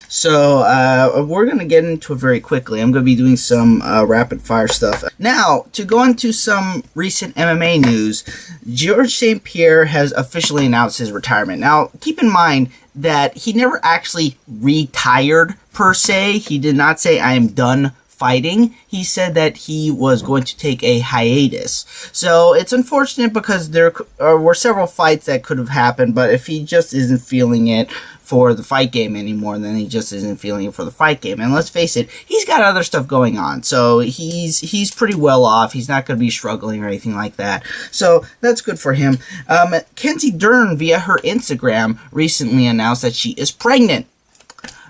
So we're going to get into it very quickly. I'm going to be doing some rapid fire stuff. Now, to go into some recent MMA news, Georges St. Pierre has officially announced his retirement. Now, keep in mind that he never actually retired per se. He did not say, "I am done fighting." He said that he was going to take a hiatus. So it's unfortunate because there were several fights that could have happened, but if he just isn't feeling it for the fight game anymore, then he just isn't feeling it for the fight game. And let's face it, he's got other stuff going on, so he's pretty well off. He's not going to be struggling or anything like that, so that's good for him. Mackenzie Dern, via her Instagram, recently announced that she is pregnant.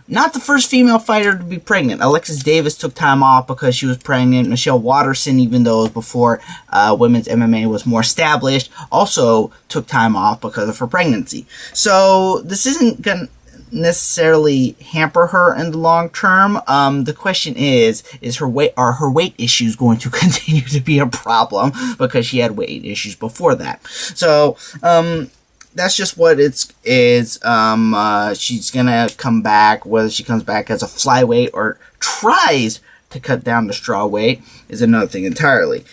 Not the first female fighter to be pregnant. Alexis Davis took time off because she was pregnant. Michelle Waterson, even though it was before women's MMA was more established, also took time off because of her pregnancy. So this isn't going to necessarily hamper her in the long term. The question is are her weight issues going to continue to be a problem because she had weight issues before that? So, that's just what it is. She's gonna come back. Whether she comes back as a flyweight or tries to cut down the straw weight is another thing entirely.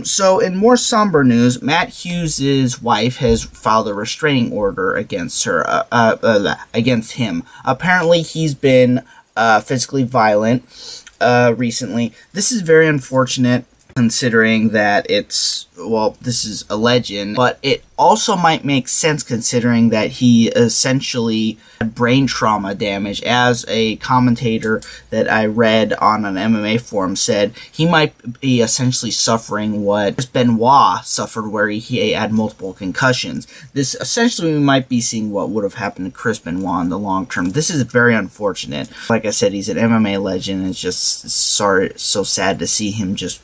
So in more somber news, Matt Hughes' wife has filed a restraining order against her, against him. Apparently, he's been physically violent recently. This is very unfortunate, considering that this is a legend, but it also might make sense considering that he essentially had brain trauma damage. As a commentator that I read on an MMA forum said, he might be essentially suffering what Benoit suffered, where he had multiple concussions. This essentially, we might be seeing what would have happened to Chris Benoit in the long term. This is very unfortunate. Like I said, he's an MMA legend, and it's just so sad to see him just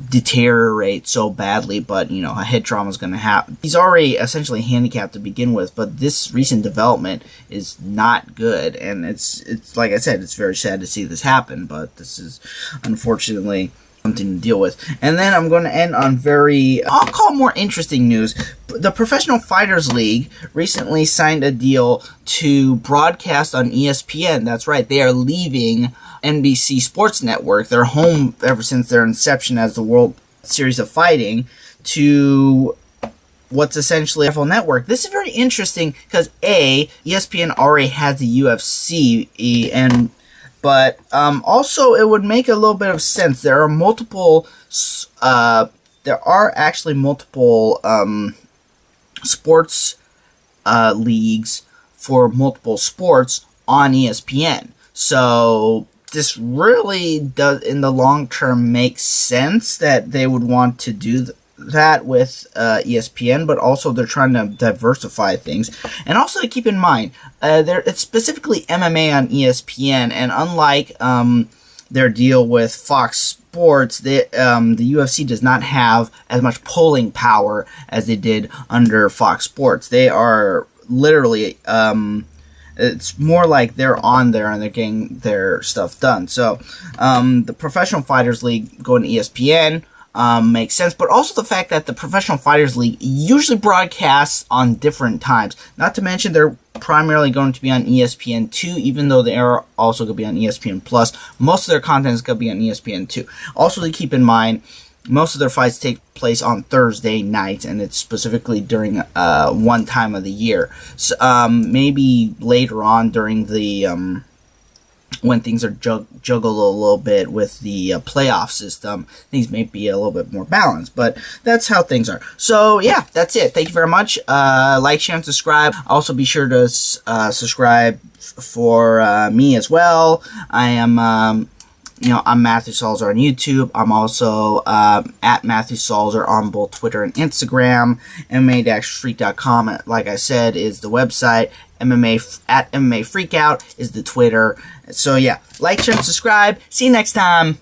deteriorate so badly, but a head trauma is going to happen. He's already essentially handicapped to begin with, but this recent development is not good, and it's like I said, it's very sad to see this happen, but this is unfortunately something to deal with. And then I'm going to end on I'll call more interesting news. The Professional Fighters League recently signed a deal to broadcast on ESPN. That's right, they are leaving NBC Sports Network, their home ever since their inception as the World Series of Fighting, to what's essentially a full network. This is very interesting because ESPN already has the UFC, but also it would make a little bit of sense. There are actually multiple sports leagues for multiple sports on ESPN. So this really does, in the long term, make sense that they would want to do that with ESPN, but also they're trying to diversify things. And also to keep in mind, it's specifically MMA on ESPN, and unlike their deal with Fox Sports, the UFC does not have as much polling power as they did under Fox Sports. They are literally it's more like they're on there and they're getting their stuff done. So the Professional Fighters League going to ESPN makes sense, but also the fact that the Professional Fighters League usually broadcasts on different times. Not to mention they're primarily going to be on ESPN2, even though they are also going to be on ESPN+. Most of their content is going to be on ESPN2. Also to keep in mind, most of their fights take place on Thursday nights, and it's specifically during one time of the year. So, maybe later on during the when things are juggled a little bit with the playoff system, things may be a little bit more balanced, but that's how things are. So yeah, that's it. Thank you very much. Like, share, and subscribe. Also be sure to subscribe for me as well. I am I'm Matthew Salzer on YouTube. I'm also at Matthew Salzer on both Twitter and Instagram. MMA-freak.com, like I said, is the website. MMA Freakout is the Twitter. So yeah, like, share, and subscribe. See you next time.